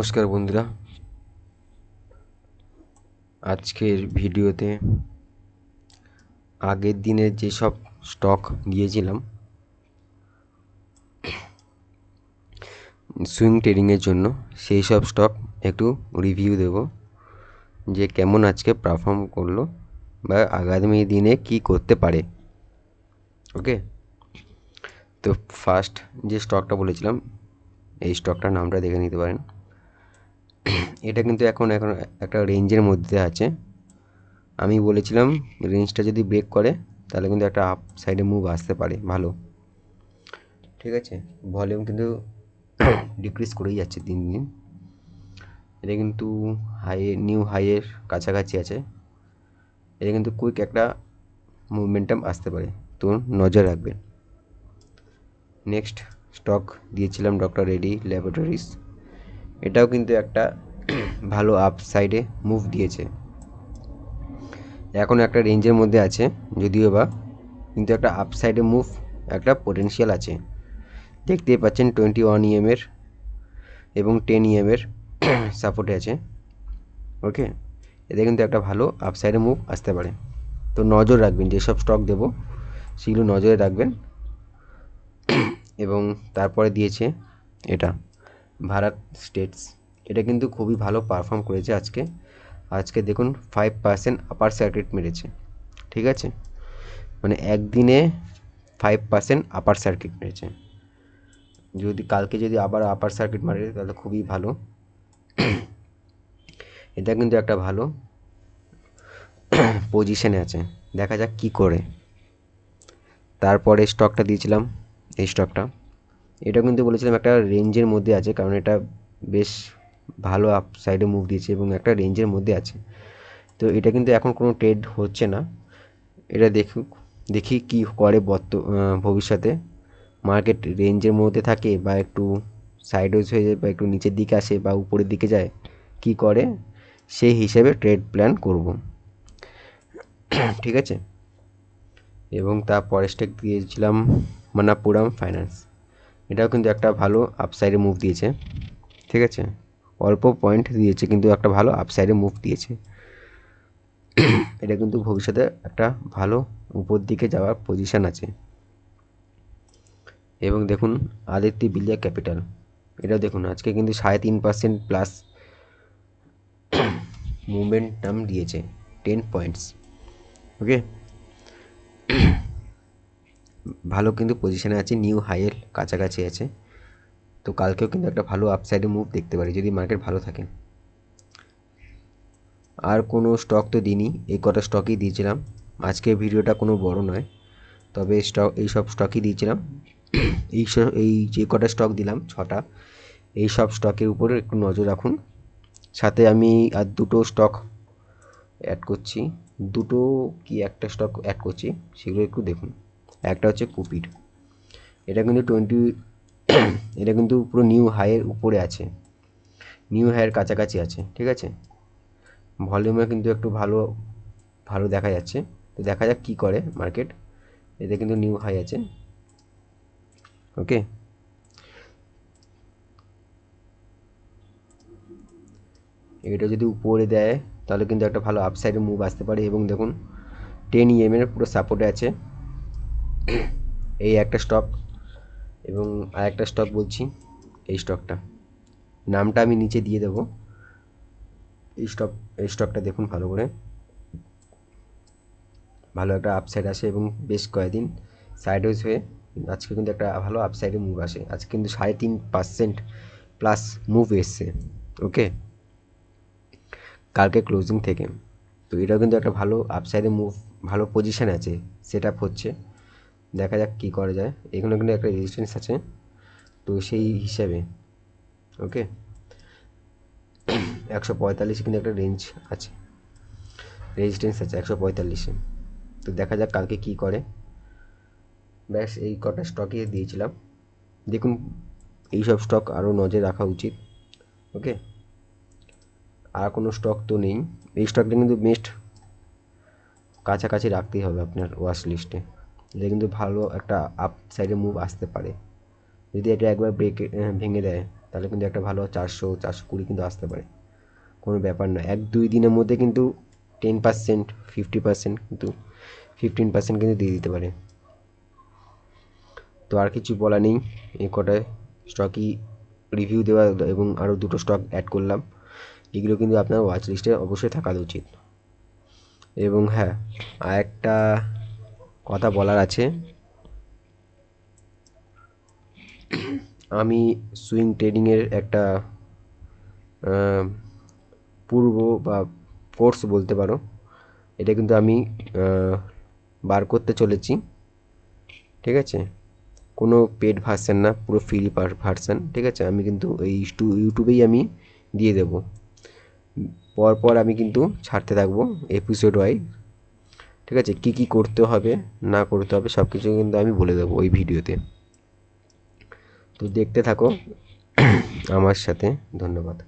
নমস্কার বন্ধুরা, আজকের ভিডিওতে আগের দিনের যেসব স্টক দিয়েছিলাম সুইং ট্রেডিংয়ের জন্য, সেই সব স্টক একটু রিভিউ দেব যে কেমন আজকে পারফর্ম করলো বা আগামী দিনে কি করতে পারে। ওকে, তো ফার্স্ট যে স্টকটা বলেছিলাম, এই স্টকটার নামটা দেখে নিতে পারেন। এটা কিন্তু এখন একটা রেঞ্জের মধ্যে আছে। আমি বলেছিলাম রেঞ্জটা যদি ব্রেক করে তাহলে কিন্তু একটা আপ সাইডে মুভ আসতে পারে ভালো। ঠিক আছে, ভলিউম কিন্তু ডিক্রিজ করেই যাচ্ছে দিন দিন। এটা কিন্তু নিউ হাইয়ের কাছাকাছি আছে। এটা কিন্তু কুইক একটা মুভমেন্টাম আসতে পারে, তো নজর রাখবেন। নেক্সট স্টক দিয়েছিলাম ডক্টর রেডি ল্যাবরেটরিজ। এটাও কিন্তু একটা ভালো আপ সাইডে মুভ দিয়েছে। এখন একটা রেঞ্জের মধ্যে আছে যদিও বা, কিন্তু একটা আপ সাইডে মুভ একটা পোটেনশিয়াল আছে। দেখতেই পাচ্ছেন 21 EM-এর এবং 10 EM-এর সাপোর্টে আছে। ওকে, এতে কিন্তু একটা ভালো আপসাইডে মুভ আসতে পারে, তো নজর রাখবেন। যেসব স্টক দেবো সেগুলো নজরে রাখবেন। এবং তারপরে দিয়েছে এটা ভারত স্টেটস। এটা কিন্তু খুবই ভালো পারফর্ম করেছে আজকে দেখুন 5% আপার সার্কিট মেরেছে। ঠিক আছে, মানে একদিনে 5% আপার সার্কিট মেরেছে। কালকে যদি আবার আপার সার্কিট মারে তাহলে খুবই ভালো। এটা কিন্তু একটা ভালো পজিশনে আছে, দেখা যাক কি করে। তারপরে স্টকটা দিয়েছিলাম, এই স্টকটা, এটা কিন্তু বলেছিলাম একটা রেঞ্জের মধ্যে আছে, কারণ এটা বেশ ভালো আপ সাইডে মুভ দিয়েছে এবং একটা রেঞ্জের মধ্যে আছে। তো এটা কিন্তু এখন কোনো ট্রেড হচ্ছে না। এটা দেখি কি করে ভবিষ্যতে। মার্কেট রেঞ্জের মধ্যে থাকে বা একটু সাইডওয়েজ হয়ে যায় বা একটু নিচের দিকে আসে বা উপরের দিকে যায়, কি করে সেই হিসেবে ট্রেড প্ল্যান করব। ঠিক আছে, এবং তারপরে স্টক দিয়েছিলাম মানাপুরাম ফাইন্যান্স। এটাও কিন্তু একটা ভালো আপসাইডে মুভ দিয়েছে। ঠিক আছে, অল্প পয়েন্ট দিয়েছে কিন্তু একটা ভালো আপসাইডে মুভ দিয়েছে। এটা কিন্তু ভবিষ্যতে একটা ভালো উপর দিকে যাওয়ার পজিশান আছে। এবং দেখুন আদিত্য বিড়লা ক্যাপিটাল, এটাও দেখুন আজকে কিন্তু 3.5% প্লাস মুভমেন্টাম দিয়েছে, 10 পয়েন্টস। ওকে, ভালো কিন্তু পজিশানে আছে, নিউ হাইয়ের কাছাকাছি আছে। তো কালকেও কিন্তু একটা ভালো আপসাইডে মুভ দেখতে পারি যদি মার্কেট ভালো থাকে। আর কোনো স্টক তো দিইনি, এই কটা স্টকই দিয়েছিলাম। আজকের ভিডিওটা কোনো বড় নয়, তবে এই সব স্টকই দিয়েছিলাম। এই যে কটা স্টক দিলাম 6টা, এই সব স্টকের উপরে একটু নজর রাখুন। সাথে আমি আর দুটো স্টক অ্যাড করছি, দুটো কি একটা স্টক অ্যাড করছি, সেগুলো একটু দেখুন। একটা হচ্ছে কুপিড। এটা কিন্তু এটা কিন্তু পুরো নিউ হাইয়ের উপরে আছে, নিউ হাইয়ের কাছাকাছি আছে। ঠিক আছে, ভলিউমে কিন্তু একটু ভালো ভালো দেখা যাচ্ছে। তো দেখা যাক কী করে মার্কেট। এতে কিন্তু নিউ হাই আছে। ওকে, এটা যদি উপরে দেয় তাহলে কিন্তু একটা ভালো আপসাইডে মুভ আসতে পারে। এবং দেখুন 10 EM-এর পুরো সাপোর্টে আছে এই একটা স্টক। এবং আর একটা স্টক বলছি, এই স্টকটা নামটা আমি নিচে দিয়ে দেবো। এই স্টকটা দেখুন ভালো করে, ভালো একটা আপসাইড আসে এবং বেশ কয়েকদিন সাইডওয়েজ হয়ে আজকে কিন্তু একটা ভালো আপসাইডে মুভ আসে। আজকে কিন্তু 3.5% প্লাস মুভ এসছে। ওকে, কালকে ক্লোজিং থেকে। তো এটাও কিন্তু একটা ভালো আপসাইডে মুভ, ভালো পজিশানে আছে, সেট আপ হচ্ছে। দেখা যাক কী করা যায়। এখানে কিন্তু একটা রেজিস্ট্যান্স আছে, তো সেই হিসাবে ওকে 145 কিন্তু একটা রেজিস্ট্যান্স আছে 145-এ। তো দেখা যাক কালকে কী করে। ব্যাস এই কটা স্টকই দিয়েছিলাম। দেখুন এই সব স্টক আরও নজর রাখা উচিত। ওকে, আর কোনো স্টক তো নেই। এই স্টকটা কিন্তু বেস্ট কাছাকাছি রাখতেই হবে আপনার ওয়াচ লিস্টে। এটা কিন্তু ভালো একটা আপ সাইডে মুভ আসতে পারে যদি এটা একবার ভেঙে দেয়। তাহলে কিন্তু একটা ভালো 400-420 কিন্তু আসতে পারে, কোনো ব্যাপার না। 1-2 দিনের মধ্যে কিন্তু 10%, 50%, কিন্তু 15% কিন্তু দিয়ে দিতে পারে। তো আর কিছু বলা নেই, এই কটায় স্টকই রিভিউ দেওয়া এবং আরও দুটো স্টক অ্যাড করলাম। এগুলো কিন্তু আপনার ওয়াচ লিস্টে অবশ্যই থাকা উচিত। এবং হ্যাঁ, আর একটা কথা বলার আছে, আমি সুইং ট্রেডিংয়ের একটা পূর্ব বা কোর্স বলতে পারো, এটা কিন্তু আমি বার করতে চলেছি, ঠিক আছে? কোনো পেড ভার্সান না, পুরো ফ্রি ভার্সান, ঠিক আছে? আমি কিন্তু এই ইউটিউবেই আমি দিয়ে দেবো, পরপর আমি কিন্তু ছাড়তে থাকবো এপিসোড ওয়াইজ, ঠিক আছে? কী কী করতে হবে না করতে হবে সব কিছু কিন্তু আমি বলে দেবো ওই ভিডিওতে। তো দেখতে থাকো আমার সাথে। ধন্যবাদ।